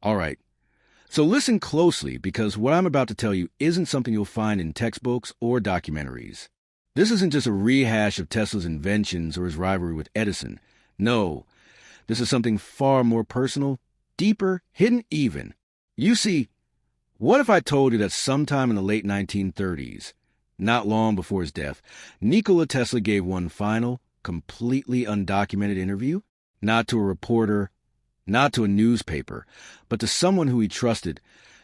All right. So listen closely, because what I'm about to tell you isn't something you'll find in textbooks or documentaries. This isn't just a rehash of Tesla's inventions or his rivalry with Edison. No, this is something far more personal, deeper, hidden even. You see, what if I told you that sometime in the late 1930s, not long before his death, Nikola Tesla gave one final, completely undocumented interview? Not to a reporter, not to a newspaper, but to someone who he trusted,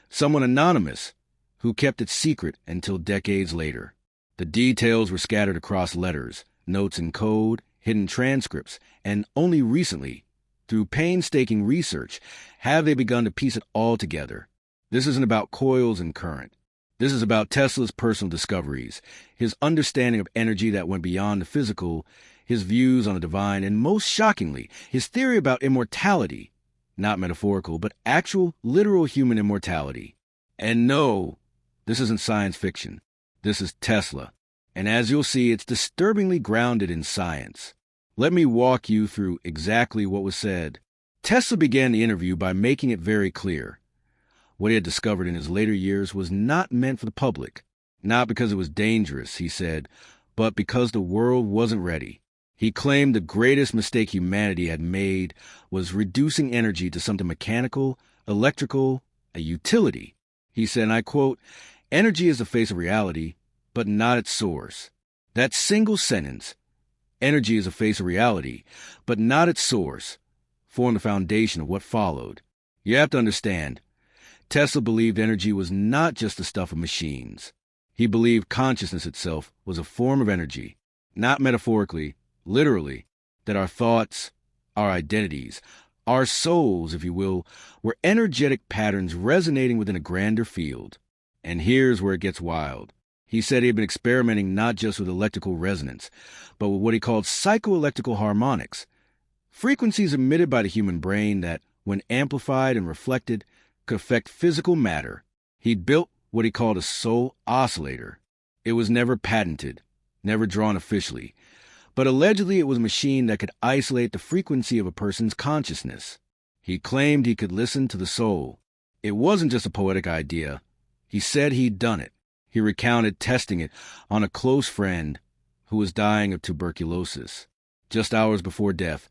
someone anonymous, who kept it secret until decades later. The details were scattered across letters, notes in code, hidden transcripts, and only recently, through painstaking research, have they begun to piece it all together. This isn't about coils and current. This is about Tesla's personal discoveries, his understanding of energy that went beyond the physical, his views on the divine, and most shockingly, his theory about immortality. Not metaphorical, but actual, literal human immortality. And no, this isn't science fiction. This is Tesla. And as you'll see, it's disturbingly grounded in science. Let me walk you through exactly what was said. Tesla began the interview by making it very clear. What he had discovered in his later years was not meant for the public. Not because it was dangerous, he said, but because the world wasn't ready. He claimed the greatest mistake humanity had made was reducing energy to something mechanical, electrical, a utility. He said, and I quote, "Energy is the face of reality, but not its source." That single sentence, "Energy is the face of reality, but not its source," formed the foundation of what followed. You have to understand, Tesla believed energy was not just the stuff of machines. He believed consciousness itself was a form of energy, not metaphorically, literally, that our thoughts, our identities, our souls, if you will, were energetic patterns resonating within a grander field. And here's where it gets wild. He said he had been experimenting not just with electrical resonance, but with what he called psychoelectrical harmonics, frequencies emitted by the human brain that, when amplified and reflected, could affect physical matter. He'd built what he called a soul oscillator. It was never patented, never drawn officially, but allegedly it was a machine that could isolate the frequency of a person's consciousness. He claimed he could listen to the soul. It wasn't just a poetic idea. He said he'd done it. He recounted testing it on a close friend who was dying of tuberculosis. Just hours before death,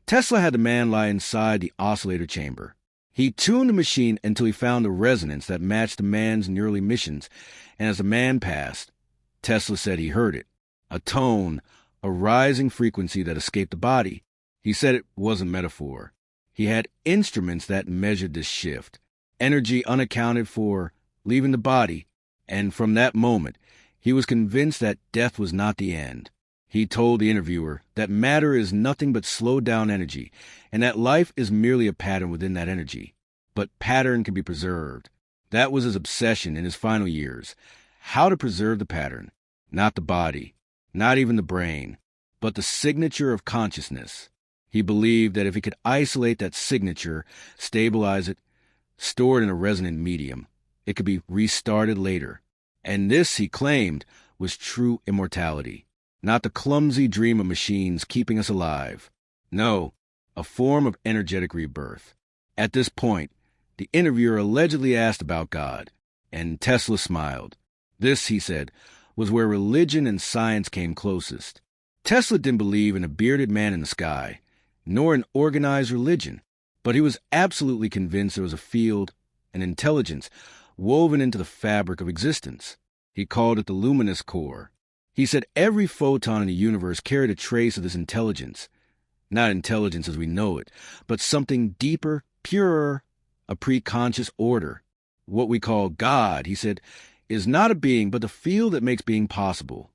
Tesla had the man lie inside the oscillator chamber. He tuned the machine until he found a resonance that matched the man's neural emissions, and as the man passed, Tesla said he heard it, a tone, a rising frequency that escaped the body. He said it wasn't metaphor. He had instruments that measured this shift, energy unaccounted for, leaving the body, and from that moment, he was convinced that death was not the end. He told the interviewer that matter is nothing but slowed-down energy, and that life is merely a pattern within that energy. But pattern can be preserved. That was his obsession in his final years. How to preserve the pattern. Not the body, not even the brain, but the signature of consciousness. He believed that if he could isolate that signature, stabilize it, store it in a resonant medium, it could be restarted later. And this, he claimed, was true immortality. Not the clumsy dream of machines keeping us alive. No, a form of energetic rebirth. At this point, the interviewer allegedly asked about God, and Tesla smiled. This, he said, was where religion and science came closest. Tesla didn't believe in a bearded man in the sky, nor in organized religion, but he was absolutely convinced there was a field, an intelligence, woven into the fabric of existence. He called it the luminous core. He said every photon in the universe carried a trace of this intelligence. Not intelligence as we know it, but something deeper, purer, a pre-conscious order. What we call God, he said, is not a being, but the field that makes being possible.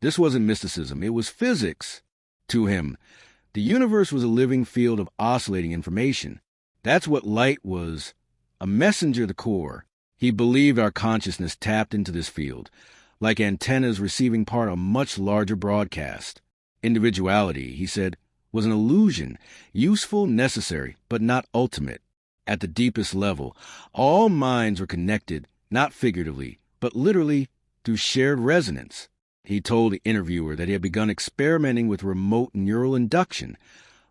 This wasn't mysticism, it was physics. To him, the universe was a living field of oscillating information. That's what light was, a messenger of the core. He believed our consciousness tapped into this field, like antennas receiving part of a much larger broadcast. Individuality, he said, was an illusion, useful, necessary, but not ultimate. At the deepest level, all minds were connected, not figuratively, but literally, through shared resonance. He told the interviewer that he had begun experimenting with remote neural induction,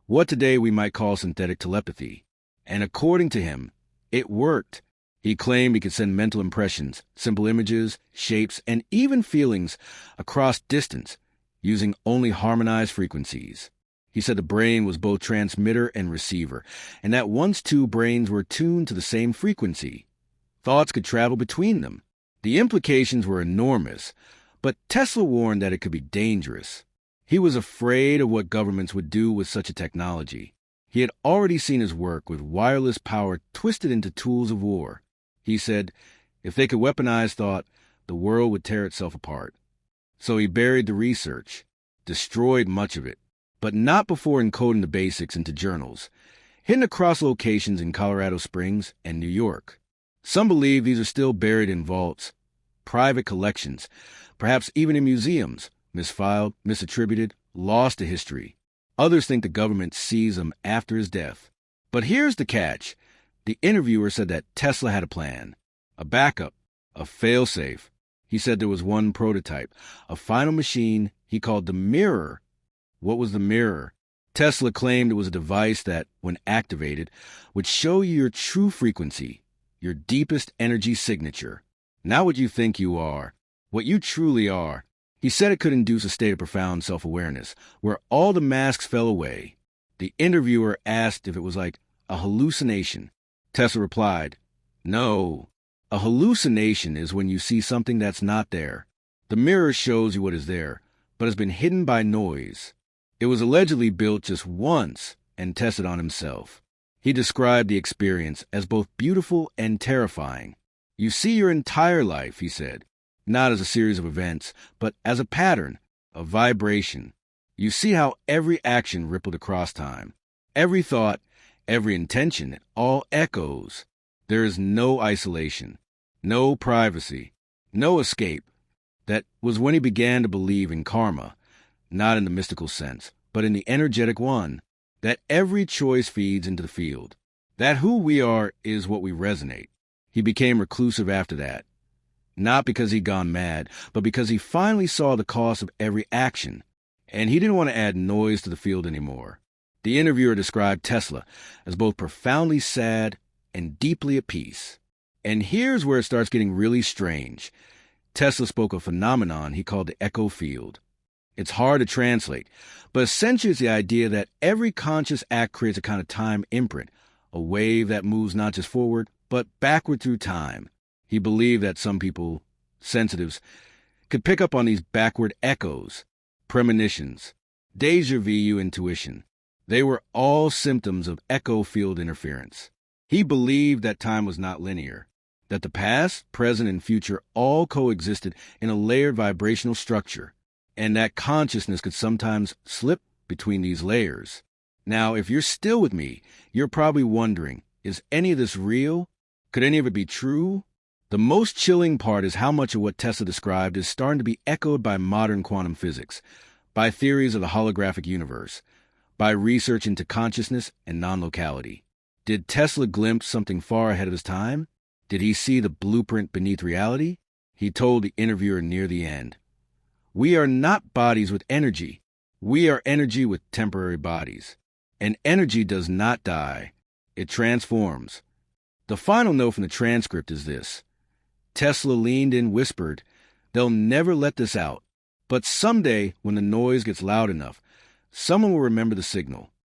what today we might call synthetic telepathy. And according to him, It worked. He claimed he could send mental impressions, simple images, shapes, and even feelings across distance using only harmonized frequencies. He said the brain was both transmitter and receiver, and that once two brains were tuned to the same frequency, thoughts could travel between them. The implications were enormous, but Tesla warned that it could be dangerous. He was afraid of what governments would do with such a technology. He had already seen his work with wireless power twisted into tools of war. He said, if they could weaponize thought, the world would tear itself apart. So he buried the research, destroyed much of it, but not before encoding the basics into journals, hidden across locations in Colorado Springs and New York. Some believe these are still buried in vaults, private collections, perhaps even in museums, misfiled, misattributed, lost to history. Others think the government seized them after his death. But here's the catch. The interviewer said that Tesla had a plan, a backup, a fail-safe. He said there was one prototype, a final machine he called the mirror. What was the mirror? Tesla claimed it was a device that, when activated, would show you your true frequency, your deepest energy signature. Not what you think you are, what you truly are. He said it could induce a state of profound self-awareness, where all the masks fell away. The interviewer asked if it was like a hallucination. Tesla replied, no. A hallucination is when you see something that's not there. The mirror shows you what is there, but has been hidden by noise. It was allegedly built just once and tested on himself. He described the experience as both beautiful and terrifying. You see your entire life, he said, not as a series of events, but as a pattern, a vibration. You see how every action rippled across time. Every thought, every intention, it all echoes. There is no isolation, no privacy, no escape. That was when he began to believe in karma, not in the mystical sense, but in the energetic one, that every choice feeds into the field, that who we are is what we resonate. He became reclusive after that, not because he'd gone mad, but because he finally saw the cost of every action, and he didn't want to add noise to the field anymore. The interviewer described Tesla as both profoundly sad and deeply at peace. And here's where it starts getting really strange. Tesla spoke of a phenomenon he called the echo field. It's hard to translate, but essentially it's the idea that every conscious act creates a kind of time imprint, a wave that moves not just forward, but backward through time. He believed that some people, sensitives, could pick up on these backward echoes, premonitions, déjà vu intuition. They were all symptoms of echo field interference. He believed that time was not linear, that the past, present, and future all coexisted in a layered vibrational structure, and that consciousness could sometimes slip between these layers. Now, if you're still with me, you're probably wondering, is any of this real? Could any of it be true? The most chilling part is how much of what Tesla described is starting to be echoed by modern quantum physics, by theories of the holographic universe, by research into consciousness and non-locality. Did Tesla glimpse something far ahead of his time? Did he see the blueprint beneath reality? He told the interviewer near the end, we are not bodies with energy. We are energy with temporary bodies. And energy does not die. It transforms. The final note from the transcript is this. Tesla leaned in, whispered, they'll never let this out. But someday, when the noise gets loud enough, someone will remember the signal.